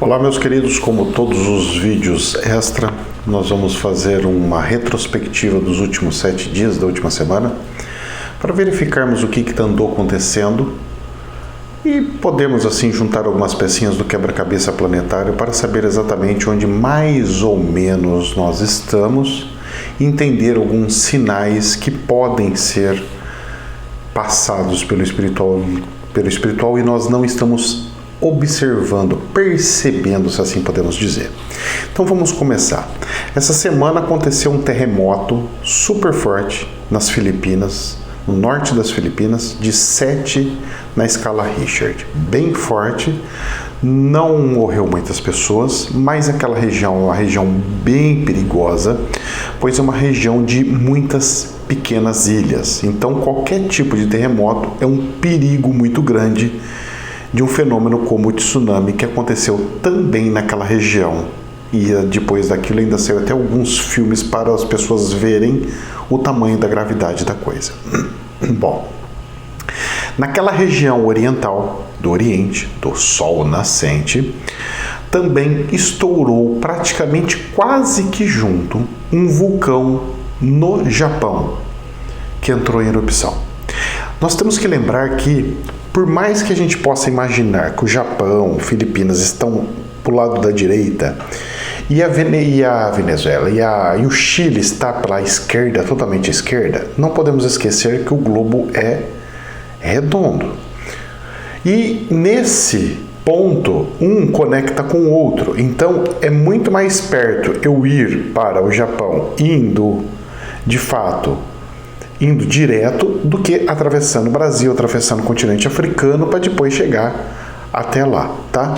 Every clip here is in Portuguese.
Olá meus queridos, como todos os vídeos extra, nós vamos fazer uma retrospectiva dos últimos 7 dias da última semana para verificarmos o que andou acontecendo e podemos assim juntar algumas pecinhas do quebra-cabeça planetário para saber exatamente onde mais ou menos nós estamos e entender alguns sinais que podem ser passados pelo espiritual e nós não estamos observando, percebendo, se assim podemos dizer. Então vamos começar. Essa semana aconteceu um terremoto super forte nas Filipinas, no norte das Filipinas, de 7 na escala Richter. Bem forte, não morreu muitas pessoas, mas aquela região é uma região bem perigosa, pois é uma região de muitas pequenas ilhas. Então qualquer tipo de terremoto é um perigo muito grande de um fenômeno como o tsunami, que aconteceu também naquela região. E depois daquilo ainda saiu até alguns filmes para as pessoas verem o tamanho da gravidade da coisa. Bom, naquela região oriental, do Oriente, do Sol nascente, também estourou praticamente quase que junto um vulcão no Japão, que entrou em erupção. Nós temos que lembrar que, por mais que a gente possa imaginar que o Japão, Filipinas estão para o lado da direita e a Venezuela e o Chile está pela esquerda, totalmente à esquerda, não podemos esquecer que o globo é redondo. E nesse ponto, um conecta com o outro. Então é muito mais perto eu ir para o Japão indo direto do que atravessando o Brasil, atravessando o continente africano para depois chegar até lá, tá?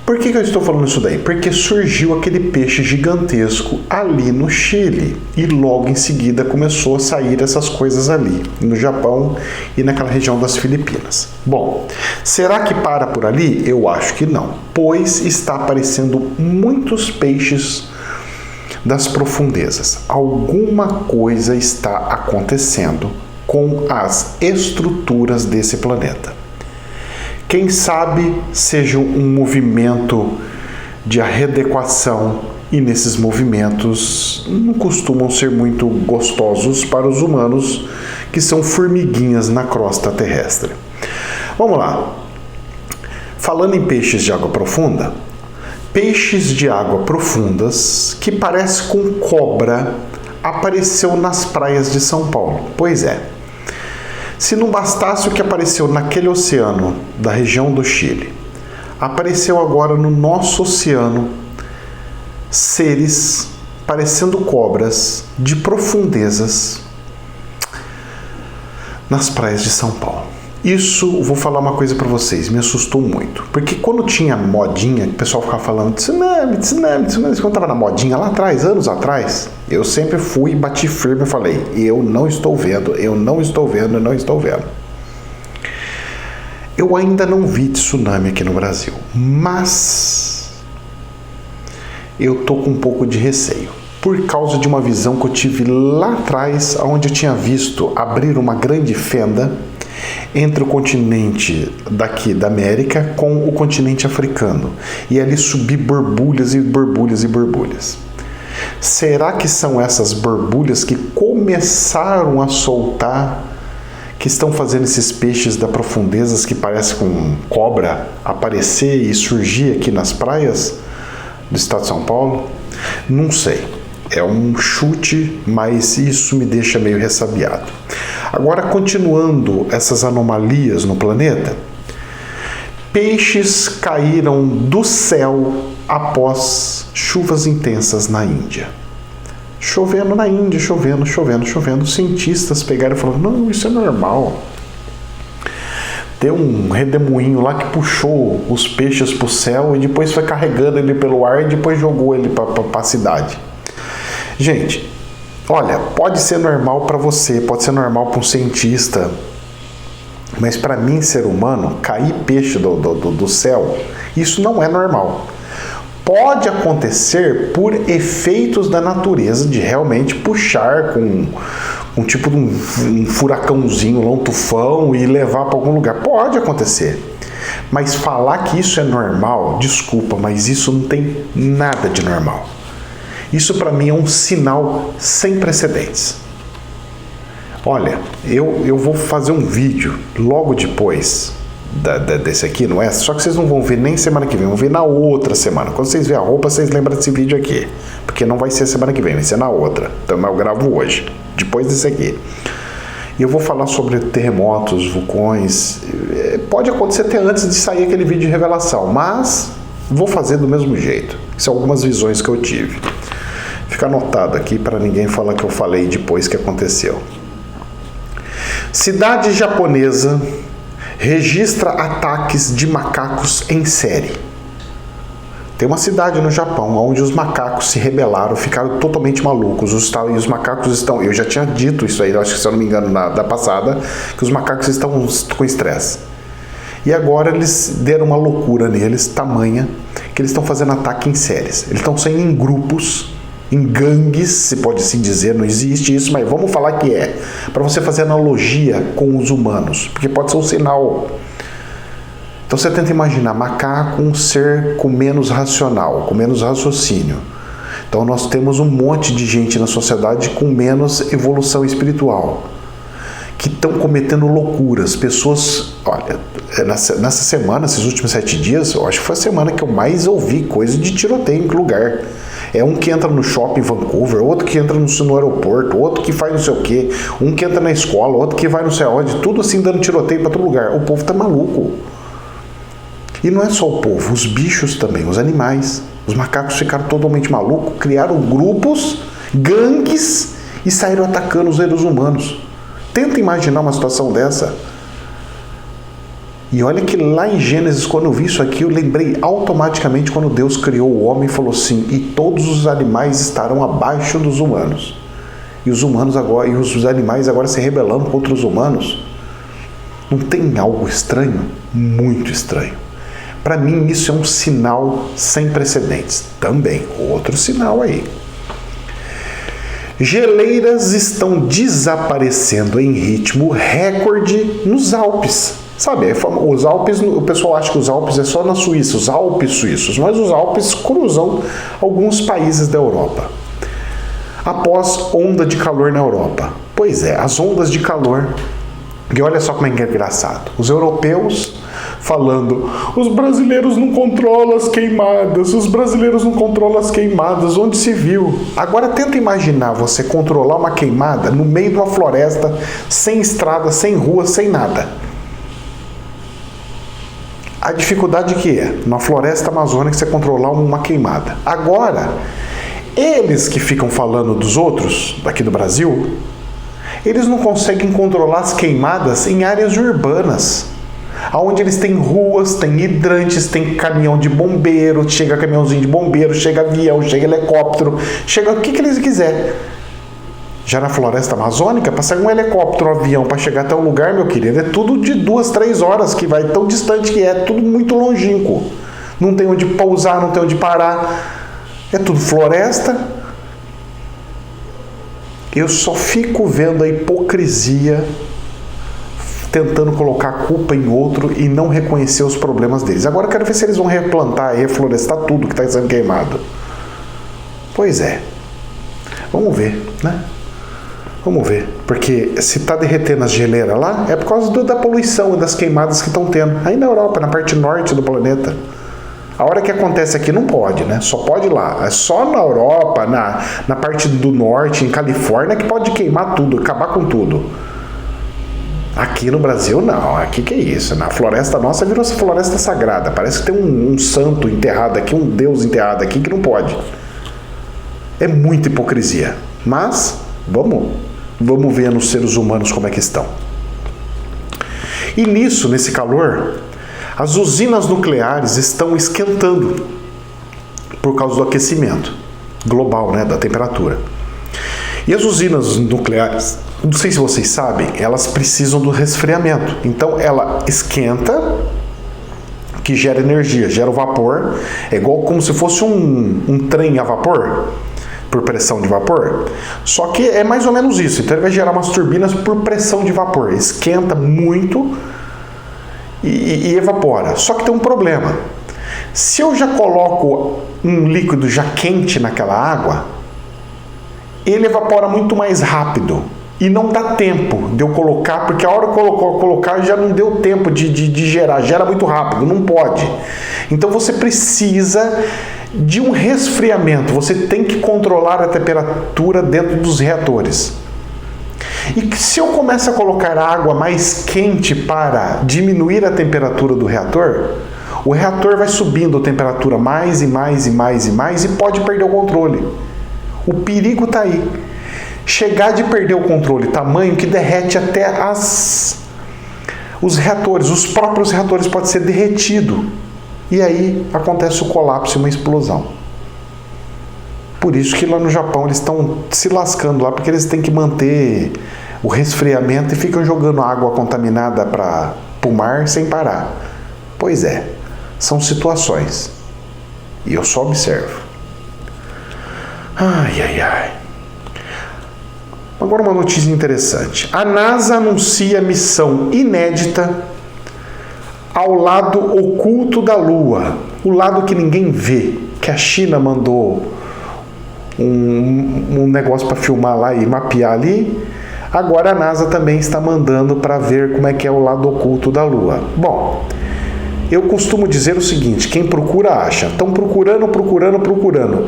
Por que eu estou falando isso daí? Porque surgiu aquele peixe gigantesco ali no Chile e logo em seguida começou a sair essas coisas ali, no Japão e naquela região das Filipinas. Bom, será que para por ali? Eu acho que não, pois está aparecendo muitos peixes das profundezas. Alguma coisa está acontecendo com as estruturas desse planeta. Quem sabe seja um movimento de readequação, e nesses movimentos não costumam ser muito gostosos para os humanos, que são formiguinhas na crosta terrestre. Vamos lá. Falando em peixes de água profunda, peixes de água profundas que parece com cobra apareceu nas praias de São Paulo. Pois é. Se não bastasse o que apareceu naquele oceano da região do Chile, apareceu agora no nosso oceano seres parecendo cobras de profundezas nas praias de São Paulo. Isso, vou falar uma coisa para vocês, me assustou muito. Porque quando tinha modinha, o pessoal ficava falando tsunami, quando estava na modinha lá atrás, anos atrás, eu sempre fui e bati firme e falei, eu não estou vendo. Eu ainda não vi tsunami aqui no Brasil, mas eu tô com um pouco de receio. Por causa de uma visão que eu tive lá atrás, onde eu tinha visto abrir uma grande fenda entre o continente daqui da América com o continente africano e ali subir borbulhas e borbulhas e borbulhas. Será que são essas borbulhas que começaram a soltar, que estão fazendo esses peixes da profundezas que parecem com cobra aparecer e surgir aqui nas praias do estado de São Paulo? Não sei. É um chute, mas isso me deixa meio ressabiado. Agora, continuando essas anomalias no planeta, peixes caíram do céu após chuvas intensas na Índia. Chovendo na Índia, chovendo. Cientistas pegaram e falaram, não, isso é normal. Deu um redemoinho lá que puxou os peixes para o céu e depois foi carregando ele pelo ar e depois jogou ele para a cidade. Gente, olha, pode ser normal para você, pode ser normal para um cientista, mas para mim, ser humano, cair peixe do céu, isso não é normal. Pode acontecer por efeitos da natureza de realmente puxar com um tipo de um furacãozinho, um tufão e levar para algum lugar. Pode acontecer. Mas falar que isso é normal, desculpa, mas isso não tem nada de normal. Isso para mim é um sinal sem precedentes. Olha, eu vou fazer um vídeo logo depois desse aqui, não é? Só que vocês não vão ver nem semana que vem, vão ver na outra semana. Quando vocês verem a roupa, vocês lembram desse vídeo aqui. Porque não vai ser semana que vem, vai ser na outra. Então eu gravo hoje, depois desse aqui. E eu vou falar sobre terremotos, vulcões. Pode acontecer até antes de sair aquele vídeo de revelação, mas vou fazer do mesmo jeito. São algumas visões que eu tive. Fica anotado aqui para ninguém falar que eu falei depois que aconteceu. Cidade japonesa registra ataques de macacos em série. Tem uma cidade no Japão onde os macacos se rebelaram, ficaram totalmente malucos. E os macacos estão... Eu já tinha dito isso aí, acho que se eu não me engano, da passada, que os macacos estão com estresse. E agora eles deram uma loucura neles, tamanha, que eles estão fazendo ataque em séries. Eles estão saindo em grupos, em gangues, se pode assim dizer, não existe isso, mas vamos falar que é, para você fazer analogia com os humanos, porque pode ser um sinal. Então você tenta imaginar macaco, um ser com menos racional, com menos raciocínio. Então nós temos um monte de gente na sociedade com menos evolução espiritual, que estão cometendo loucuras. Pessoas, olha, nessa semana, esses últimos 7 dias, eu acho que foi a semana que eu mais ouvi coisa de tiroteio em lugar. É um que entra no shopping em Vancouver, outro que entra no aeroporto, outro que faz não sei o quê, um que entra na escola, outro que vai não sei aonde, tudo assim dando tiroteio para todo lugar. O povo tá maluco. E não é só o povo, os bichos também, os animais. Os macacos ficaram totalmente malucos, criaram grupos, gangues e saíram atacando os seres humanos. Tenta imaginar uma situação dessa. E olha que lá em Gênesis, quando eu vi isso aqui, eu lembrei automaticamente quando Deus criou o homem e falou assim: e todos os animais estarão abaixo dos humanos. E os humanos agora, e os animais agora se rebelando contra os humanos. Não tem algo estranho? Muito estranho. Para mim isso é um sinal sem precedentes. Também, outro sinal aí. Geleiras estão desaparecendo em ritmo recorde nos Alpes. Sabe, os Alpes, o pessoal acha que os Alpes é só na Suíça, os Alpes suíços, mas os Alpes cruzam alguns países da Europa. Após onda de calor na Europa. Pois é, as ondas de calor. E olha só como é engraçado. Os europeus falando, os brasileiros não controlam as queimadas, os brasileiros não controlam as queimadas, onde se viu? Agora tenta imaginar você controlar uma queimada no meio de uma floresta, sem estrada, sem rua, sem nada. A dificuldade que é, numa floresta amazônica, você controlar uma queimada. Agora, eles que ficam falando dos outros, daqui do Brasil, eles não conseguem controlar as queimadas em áreas urbanas, onde eles têm ruas, têm hidrantes, tem caminhão de bombeiro, chega caminhãozinho de bombeiro, chega avião, chega helicóptero, chega o que eles quiserem. Já na floresta amazônica, para sair um helicóptero, um avião, para chegar até o lugar, meu querido, é tudo de 2, 3 horas, que vai tão distante que é, tudo muito longínquo. Não tem onde pousar, não tem onde parar. É tudo floresta. Eu só fico vendo a hipocrisia tentando colocar a culpa em outro e não reconhecer os problemas deles. Agora eu quero ver se eles vão replantar e reflorestar tudo que está sendo queimado. Pois é. Vamos ver, né? Vamos ver. Porque se está derretendo as geleiras lá, é por causa da poluição e das queimadas que estão tendo. Aí na Europa, na parte norte do planeta. A hora que acontece aqui não pode, né? Só pode lá. É só na Europa, na parte do norte, em Califórnia, que pode queimar tudo, acabar com tudo. Aqui no Brasil, não. Aqui que é isso? Na floresta nossa virou floresta sagrada. Parece que tem um santo enterrado aqui, um Deus enterrado aqui que não pode. É muita hipocrisia. Mas, vamos ver nos seres humanos como é que estão. E nisso, nesse calor, as usinas nucleares estão esquentando por causa do aquecimento global, né, da temperatura. E as usinas nucleares, não sei se vocês sabem, elas precisam do resfriamento. Então ela esquenta, que gera energia, gera o vapor, é igual como se fosse um trem a vapor, por pressão de vapor. Só que é mais ou menos isso. Então ele vai gerar umas turbinas por pressão de vapor. Esquenta muito e evapora. Só que tem um problema. Se eu já coloco um líquido já quente naquela água, ele evapora muito mais rápido. E não dá tempo de eu colocar, porque a hora que eu colocar já não deu tempo de gerar. Gera muito rápido, não pode. Então você precisa de um resfriamento. Você tem que controlar a temperatura dentro dos reatores. E se eu começo a colocar água mais quente para diminuir a temperatura do reator, o reator vai subindo a temperatura mais e mais e mais e mais e pode perder o controle. O perigo está aí. Chegar de perder o controle tamanho que derrete até os reatores, os próprios reatores podem ser derretidos. E aí acontece o colapso e uma explosão. Por isso que lá no Japão eles estão se lascando lá, porque eles têm que manter o resfriamento e ficam jogando água contaminada para o mar sem parar. Pois é, são situações. E eu só observo. Ai, ai, ai. Agora uma notícia interessante. A NASA anuncia missão inédita ao lado oculto da Lua. O lado que ninguém vê. Que a China mandou um negócio para filmar lá e mapear ali. Agora a NASA também está mandando para ver como é que é o lado oculto da Lua. Bom, eu costumo dizer o seguinte, quem procura acha. Estão procurando.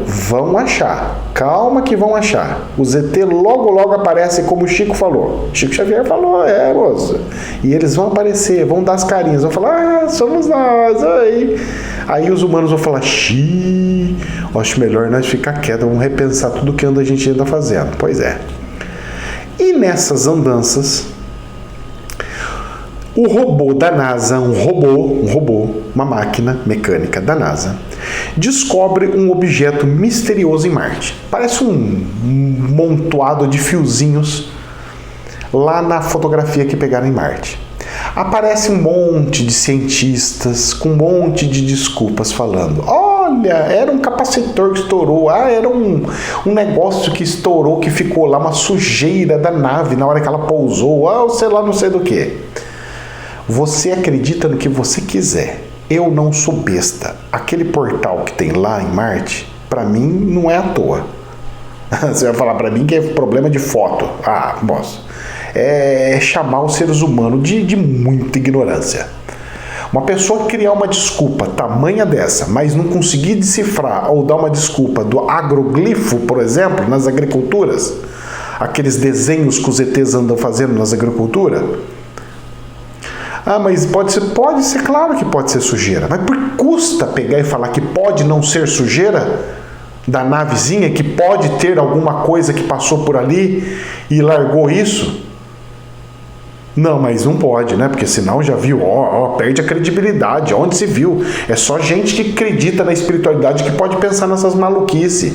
Vão achar. Calma que vão achar. O ZT logo aparece como o Chico falou. Chico Xavier falou, moça. E eles vão aparecer, vão dar as carinhas, vão falar, somos nós, oi. Aí os humanos vão falar, xiii, acho melhor nós ficar quietos, vamos repensar tudo que a gente anda fazendo. Pois é. E nessas andanças, o robô da NASA, uma máquina mecânica da NASA, descobre um objeto misterioso em Marte. Parece um montoado de fiozinhos lá na fotografia que pegaram em Marte. Aparece um monte de cientistas com um monte de desculpas falando: olha, era um capacitor que estourou, era um negócio que estourou, que ficou lá, uma sujeira da nave na hora que ela pousou, sei lá, não sei do que. Você acredita no que você quiser. Eu não sou besta. Aquele portal que tem lá em Marte, para mim, não é à toa. Você vai falar para mim que é problema de foto. Ah, moça. É chamar os seres humanos de muita ignorância. Uma pessoa criar uma desculpa tamanha dessa, mas não conseguir decifrar ou dar uma desculpa do agroglifo, por exemplo, nas agriculturas, aqueles desenhos que os ETs andam fazendo nas agriculturas. Ah, mas pode ser, claro que pode ser sujeira. Mas por que custa pegar e falar que pode não ser sujeira da navezinha, que pode ter alguma coisa que passou por ali e largou isso? Não, mas não pode, né? Porque senão já viu, perde a credibilidade. Onde se viu? É só gente que acredita na espiritualidade que pode pensar nessas maluquices.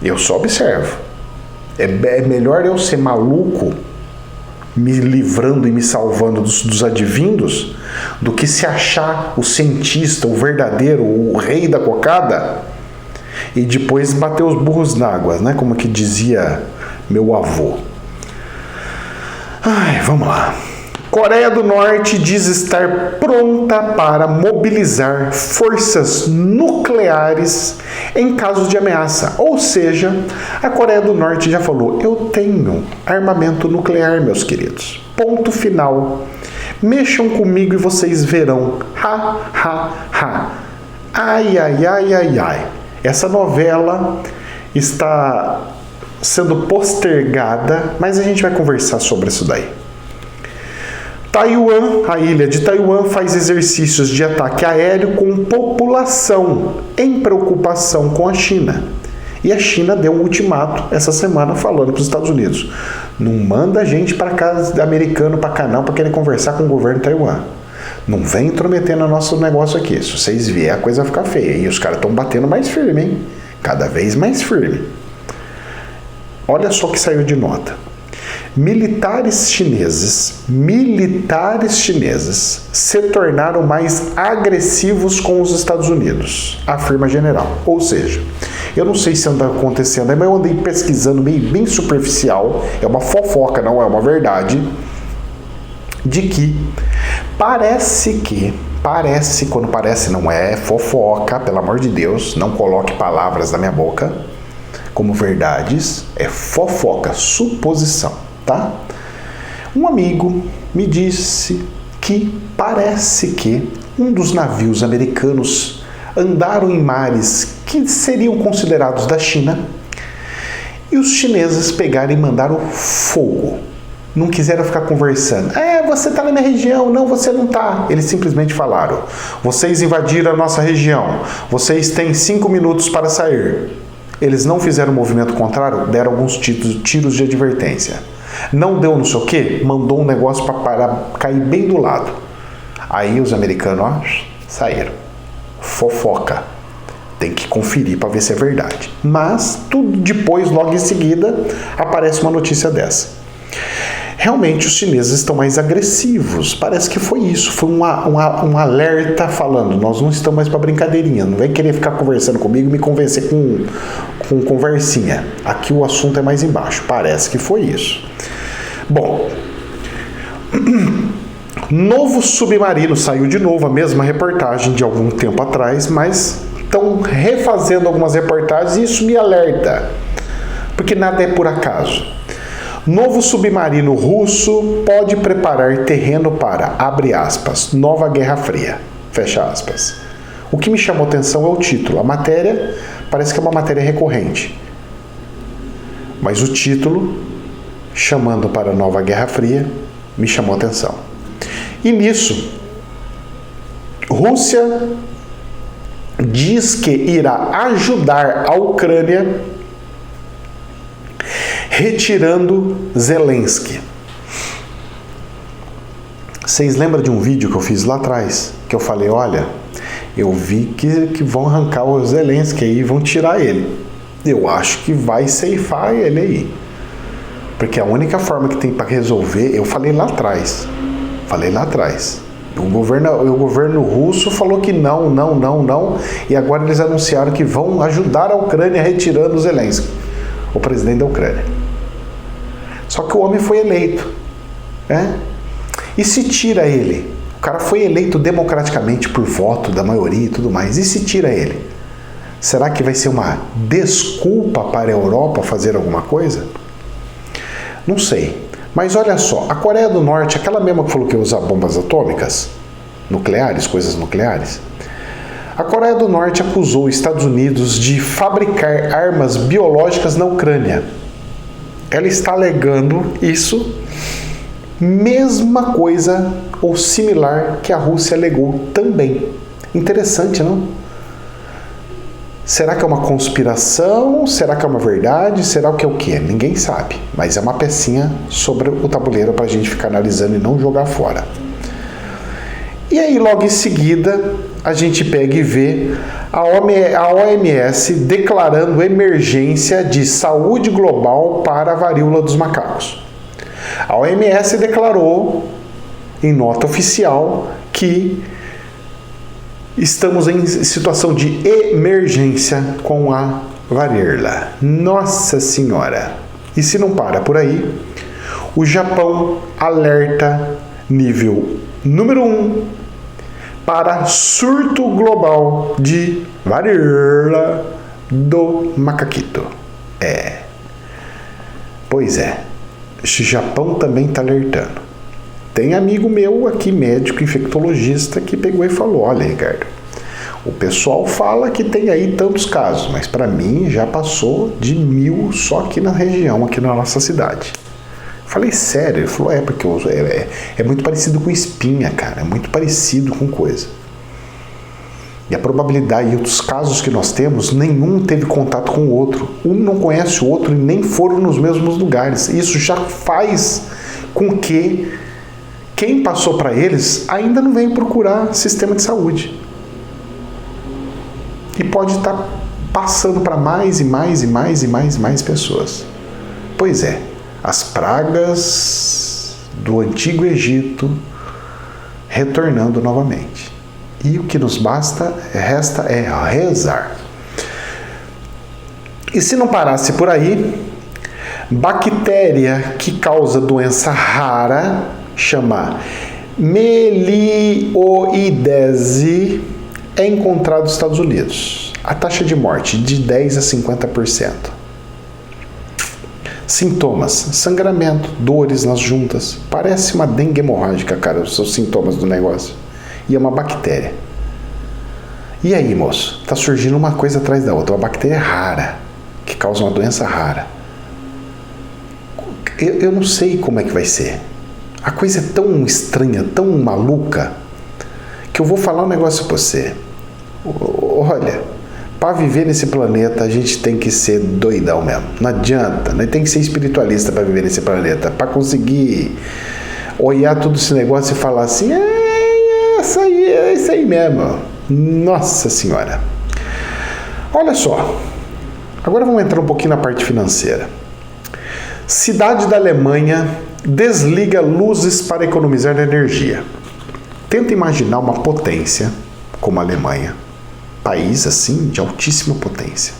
Eu só observo. É melhor eu ser maluco, me livrando e me salvando dos advindos, do que se achar o cientista, o verdadeiro, o rei da cocada, e depois bater os burros na água, né? Como que dizia meu avô. Ai, vamos lá. Coreia do Norte diz estar pronta para mobilizar forças nucleares em caso de ameaça. Ou seja, a Coreia do Norte já falou: eu tenho armamento nuclear, meus queridos. Ponto final. Mexam comigo e vocês verão. Ha, ha, ha. Ai, ai, ai, ai, ai. Essa novela está sendo postergada, mas a gente vai conversar sobre isso daí. Taiwan, a ilha de Taiwan, faz exercícios de ataque aéreo com população em preocupação com a China. E a China deu um ultimato essa semana falando para os Estados Unidos: não manda gente para casa americano para cá não, para querer conversar com o governo de Taiwan. Não vem intrometer no nosso negócio aqui. Se vocês vierem, a coisa vai ficar feia. E os caras estão batendo mais firme, hein? Cada vez mais firme. Olha só o que saiu de nota. Militares chineses se tornaram mais agressivos com os Estados Unidos, afirma general. Ou seja, eu não sei se anda acontecendo, mas eu andei pesquisando bem superficial, é uma fofoca, não é uma verdade, de que Quando parece não é fofoca, pelo amor de Deus, não coloque palavras na minha boca como verdades, é fofoca, suposição, tá? Um amigo me disse que parece que um dos navios americanos andaram em mares que seriam considerados da China e os chineses pegaram e mandaram fogo. Não quiseram ficar conversando. Você está na minha região. Não, você não está. Eles simplesmente falaram: vocês invadiram a nossa região. Vocês têm 5 minutos para sair. Eles não fizeram movimento contrário, deram alguns tiros de advertência. Não deu não sei o quê, mandou um negócio para cair bem do lado. Aí os americanos, saíram. Fofoca. Tem que conferir para ver se é verdade. Mas, tudo depois, logo em seguida, aparece uma notícia dessa. Realmente os chineses estão mais agressivos. Parece que foi isso. Foi um alerta falando: nós não estamos mais para brincadeirinha. Não vem querer ficar conversando comigo e me convencer com conversinha. Aqui o assunto é mais embaixo. Parece que foi isso. Bom, novo submarino saiu de novo. A mesma reportagem de algum tempo atrás, mas estão refazendo algumas reportagens e isso me alerta. Porque nada é por acaso. Novo submarino russo pode preparar terreno para, abre aspas, nova Guerra Fria, fecha aspas. O que me chamou atenção é o título. A matéria parece que é uma matéria recorrente. Mas o título, chamando para nova Guerra Fria, me chamou atenção. E nisso, Rússia diz que irá ajudar a Ucrânia retirando Zelensky. Vocês lembram de um vídeo que eu fiz lá atrás? Que eu falei: olha, eu vi que vão arrancar o Zelensky aí e vão tirar ele. Eu acho que vai ceifar ele aí. Porque a única forma que tem para resolver, eu falei lá atrás. O governo russo falou que não. E agora eles anunciaram que vão ajudar a Ucrânia retirando o Zelensky, o presidente da Ucrânia. Só que o homem foi eleito, né? E se tira ele? O cara foi eleito democraticamente por voto da maioria e tudo mais. E se tira ele? Será que vai ser uma desculpa para a Europa fazer alguma coisa? Não sei. Mas olha só, a Coreia do Norte, aquela mesma que falou que ia usar bombas atômicas, nucleares, coisas nucleares, a Coreia do Norte acusou os Estados Unidos de fabricar armas biológicas na Ucrânia. Ela está alegando isso, mesma coisa ou similar que a Rússia alegou também. Interessante, não? Será que é uma conspiração? Será que é uma verdade? Será que é o quê? Ninguém sabe. Mas é uma pecinha sobre o tabuleiro para a gente ficar analisando e não jogar fora. E aí, logo em seguida, a gente pega e vê a OMS declarando emergência de saúde global para a varíola dos macacos. A OMS declarou, em nota oficial, que estamos em situação de emergência com a varíola. Nossa Senhora! E se não para por aí, o Japão alerta nível número 1 para surto global de varíola do macaquito. Pois é, esse Japão também está alertando. Tem amigo meu aqui, médico infectologista, que pegou e falou: olha, Ricardo, o pessoal fala que tem aí tantos casos, mas para mim já passou de 1000 só aqui na região, aqui na nossa cidade. Falei: sério? Ele falou: porque é muito parecido com espinha, cara, é muito parecido com coisa. E a probabilidade, e os casos que nós temos, nenhum teve contato com o outro. Um não conhece o outro e nem foram nos mesmos lugares. Isso já faz com que quem passou para eles ainda não vem procurar sistema de saúde. E pode estar passando para mais e mais pessoas. Pois é, as pragas do Antigo Egito retornando novamente. E o que nos resta é rezar. E se não parasse por aí, bactéria que causa doença rara, chama Melioidese é encontrado nos Estados Unidos. A taxa de morte de 10 a 50%. Sintomas: sangramento, dores nas juntas. Parece uma dengue hemorrágica, cara, os seus sintomas do negócio. E é uma bactéria. E aí, moço? Tá surgindo uma coisa atrás da outra. Uma bactéria rara, que causa uma doença rara. Eu não sei como é que vai ser. A coisa é tão estranha, tão maluca, que eu vou falar um negócio pra você. Olha, para viver nesse planeta a gente tem que ser doidão mesmo. Não adianta, né? Tem que ser espiritualista para viver nesse planeta, para conseguir olhar todo esse negócio e falar assim, é isso aí mesmo. Nossa Senhora. Olha só, agora vamos entrar um pouquinho na parte financeira. Cidade da Alemanha desliga luzes para economizar energia. Tenta imaginar uma potência como a Alemanha, país assim de altíssima potência,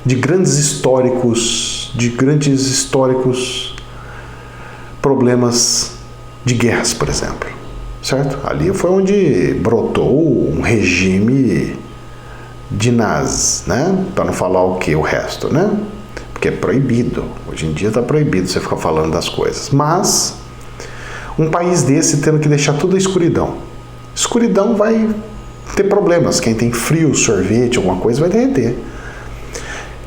de grandes históricos problemas de guerras, por exemplo, certo? Ali foi onde brotou um regime de nazis, né? Para não falar o resto, né? Porque é proibido. Hoje em dia está proibido você ficar falando das coisas. Mas um país desse tendo que deixar tudo a escuridão. Escuridão vai ter problemas. Quem tem frio, sorvete, alguma coisa vai derreter.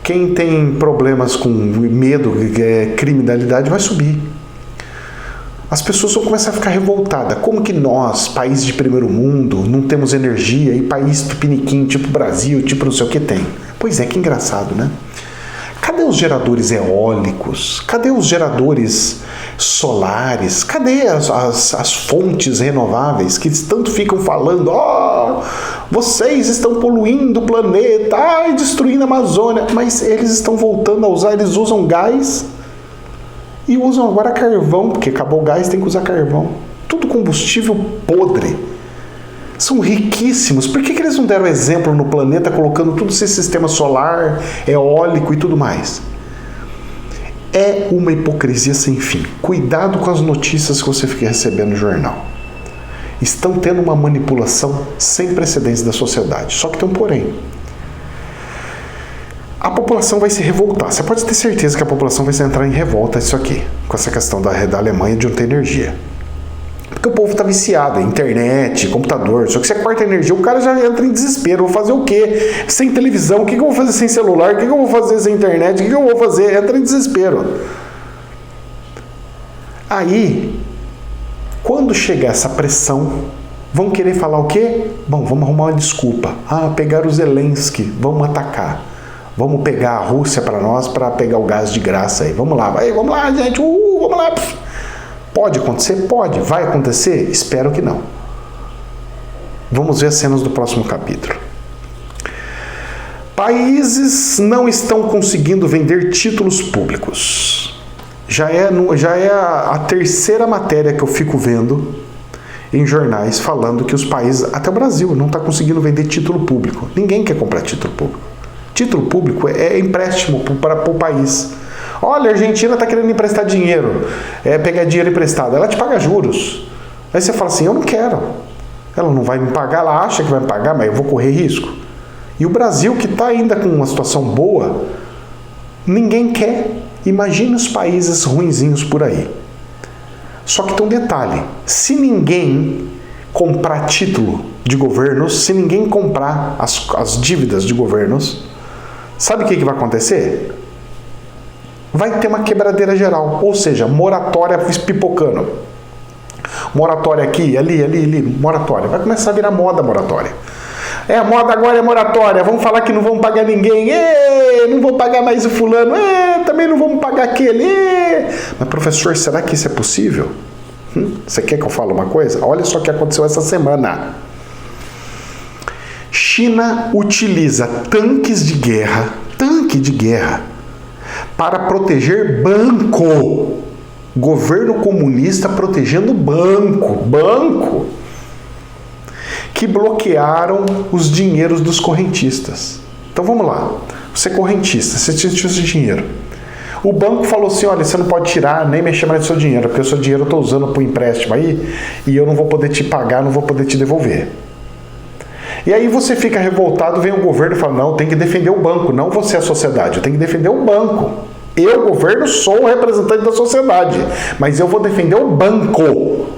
Quem tem problemas com medo, criminalidade, vai subir. As pessoas vão começar a ficar revoltadas. Como que nós, país de primeiro mundo, não temos energia e país tupiniquim, tipo Brasil, tipo não sei o que tem? Pois é, que engraçado, né? Cadê os geradores eólicos? Cadê os geradores solares? Cadê as fontes renováveis que tanto ficam falando? Vocês estão poluindo o planeta, destruindo a Amazônia. Mas eles estão voltando a usar, eles usam gás e usam agora carvão, porque acabou o gás, tem que usar carvão. Tudo combustível podre. São riquíssimos. Por que eles não deram exemplo no planeta colocando todo esse sistema solar, eólico e tudo mais? É uma hipocrisia sem fim. Cuidado com as notícias que você fica recebendo no jornal. Estão tendo uma manipulação sem precedentes da sociedade. Só que tem um porém. A população vai se revoltar. Você pode ter certeza que a população vai entrar em revolta isso aqui, com essa questão da Alemanha de não ter energia. Porque o povo tá viciado, internet, computador. Só que você corta a energia, o cara já entra em desespero. Vou fazer o quê? Sem televisão, o que eu vou fazer sem celular? O que eu vou fazer sem internet? O que eu vou fazer? Entra em desespero. Aí, quando chegar essa pressão, vão querer falar o quê? Bom, vamos arrumar uma desculpa. Pegar o Zelensky, vamos atacar. Vamos pegar a Rússia para nós, para pegar o gás de graça aí. Vamos lá, gente, vamos lá. Pode acontecer? Pode. Vai acontecer? Espero que não. Vamos ver as cenas do próximo capítulo. Países não estão conseguindo vender títulos públicos. Já é a terceira matéria que eu fico vendo em jornais falando que os países, até o Brasil, não está conseguindo vender título público. Ninguém quer comprar título público. Título público é empréstimo para o país. Olha, a Argentina está querendo emprestar dinheiro, pegar dinheiro emprestado, ela te paga juros. Aí você fala assim, eu não quero. Ela não vai me pagar, ela acha que vai me pagar, mas eu vou correr risco. E o Brasil, que está ainda com uma situação boa, ninguém quer. Imagina os países ruinzinhos por aí. Só que tem um detalhe, se ninguém comprar título de governos, se ninguém comprar as dívidas de governos, sabe o que vai acontecer? Vai ter uma quebradeira geral, ou seja, moratória pipocando. Moratória aqui, ali, moratória. Vai começar a virar moda moratória. A moda agora é moratória, vamos falar que não vamos pagar ninguém, não vou pagar mais o fulano, também não vamos pagar aquele. Mas professor, será que isso é possível? Você quer que eu fale uma coisa? Olha só o que aconteceu essa semana. China utiliza tanque de guerra, para proteger banco. Governo comunista protegendo banco, que bloquearam os dinheiros dos correntistas. Então vamos lá, você é correntista, você tinha esse dinheiro. O banco falou assim, olha, você não pode tirar nem mexer mais no seu dinheiro, porque o seu dinheiro eu estou usando para o empréstimo aí e eu não vou poder te pagar, não vou poder te devolver. E aí você fica revoltado, vem o governo e fala, não, tem que defender o banco, não você a sociedade, eu tenho que defender o banco. Eu, governo, sou o representante da sociedade, mas eu vou defender o banco.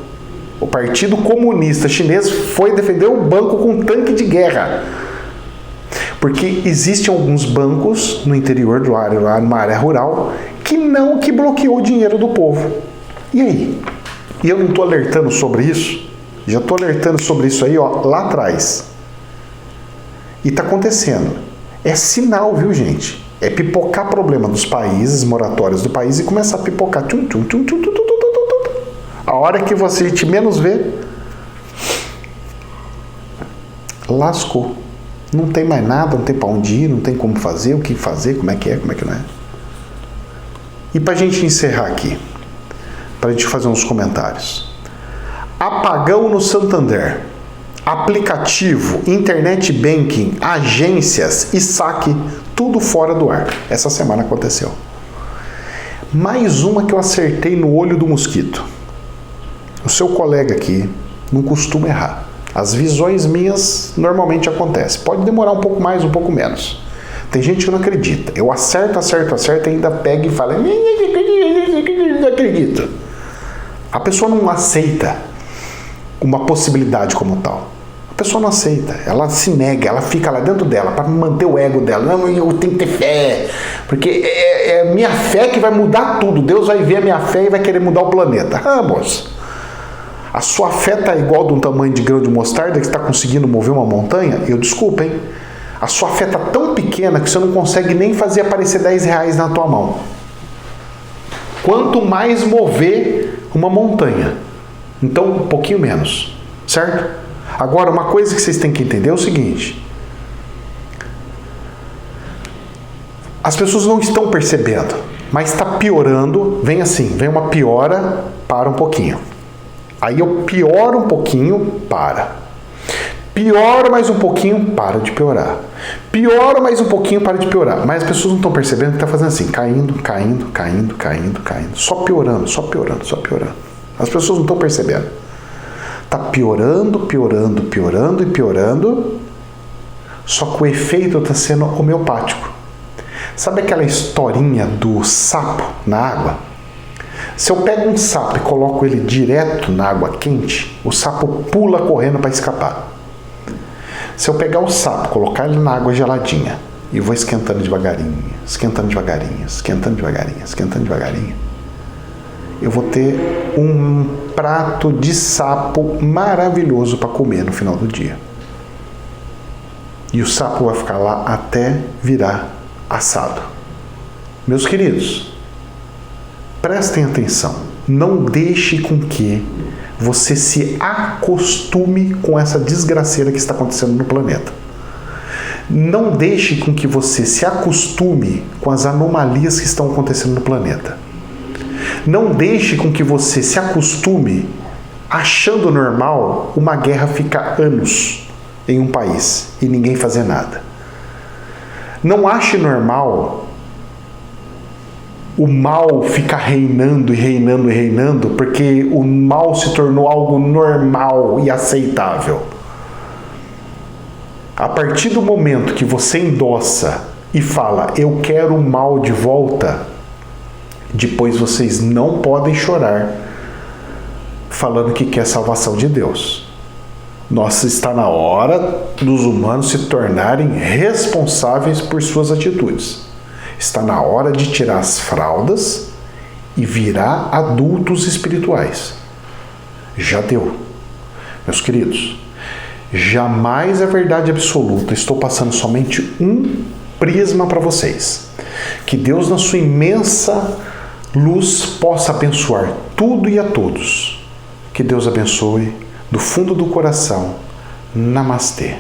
O Partido Comunista Chinês foi defender o banco com um tanque de guerra. Porque existem alguns bancos no interior do área, lá numa área rural, que bloqueou o dinheiro do povo. E aí? E eu não estou alertando sobre isso? Já estou alertando sobre isso aí, ó, lá atrás. E está acontecendo. É sinal, viu, gente? É pipocar problema dos países, moratórias do país, e começar a pipocar. A hora que você te menos vê, lascou. Não tem mais nada, não tem para onde ir, não tem como fazer, o que fazer, como é que não é. E para a gente encerrar aqui, para a gente fazer uns comentários. Apagão no Santander. Aplicativo, internet banking, agências e saque, tudo fora do ar. Essa semana aconteceu. Mais uma que eu acertei no olho do mosquito. O seu colega aqui não costuma errar. As visões minhas normalmente acontecem. Pode demorar um pouco mais, um pouco menos. Tem gente que não acredita. Eu acerto e ainda pega e fala, não acredito. A pessoa não aceita uma possibilidade como tal. A pessoa não aceita. Ela se nega, ela fica lá dentro dela para manter o ego dela. Não, eu tenho que ter fé. Porque é minha fé que vai mudar tudo. Deus vai ver a minha fé e vai querer mudar o planeta. Ah, moço. A sua fé está igual de um tamanho de grão de mostarda que está conseguindo mover uma montanha? Eu desculpa, hein? A sua fé está tão pequena que você não consegue nem fazer aparecer 10 reais na tua mão. Quanto mais mover uma montanha. Então, um pouquinho menos. Certo? Agora, uma coisa que vocês têm que entender é o seguinte. As pessoas não estão percebendo, mas está piorando. Vem assim, vem uma piora, para um pouquinho. Aí eu pioro um pouquinho, para. Pioro mais um pouquinho, para de piorar. Pioro mais um pouquinho, para de piorar. Mas as pessoas não estão percebendo que está fazendo assim, caindo. Só piorando. As pessoas não estão percebendo. Está piorando. Só que o efeito está sendo homeopático. Sabe aquela historinha do sapo na água? Se eu pego um sapo e coloco ele direto na água quente, o sapo pula correndo para escapar. Se eu pegar o sapo, colocar ele na água geladinha e vou esquentando devagarinho, eu vou ter um prato de sapo maravilhoso para comer no final do dia. E o sapo vai ficar lá até virar assado. Meus queridos, prestem atenção, não deixe com que você se acostume com essa desgraceira que está acontecendo no planeta. Não deixe com que você se acostume com as anomalias que estão acontecendo no planeta. Não deixe com que você se acostume achando normal uma guerra ficar anos em um país e ninguém fazer nada. Não ache normal o mal fica reinando, porque o mal se tornou algo normal e aceitável. A partir do momento que você endossa e fala, eu quero o mal de volta, depois vocês não podem chorar falando que quer a salvação de Deus. Nossa, está na hora dos humanos se tornarem responsáveis por suas atitudes. Está na hora de tirar as fraldas e virar adultos espirituais. Já deu. Meus queridos, jamais é verdade absoluta. Estou passando somente um prisma para vocês. Que Deus, na sua imensa luz, possa abençoar tudo e a todos. Que Deus abençoe do fundo do coração. Namastê.